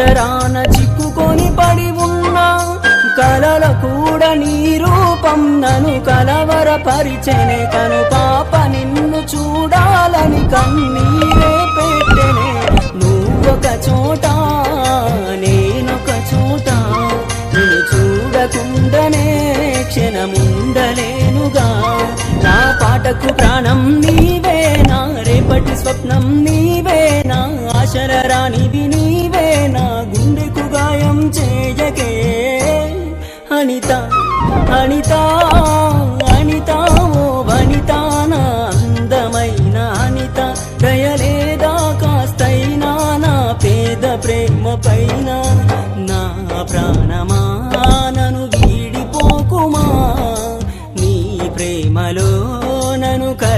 పంజరాన చిక్కుకొని పడి ఉన్నా కలల కూడా నీ రూపం నన్ను కలవరపరిచెనే కను పాప నిన్ను చూడాలని కన్నీరే పెట్టెనే నువ్వొక చోట నేనొక చోట నిన్ను చూడకుండానే క్షణముండలేనుగా నా పాటకు ప్రాణం నీవే నా రేపటి స్వప్నం నీవే నా ఆశల రానివి నీవే నా గుండెకు గాయం చేయకే అనిత అనిత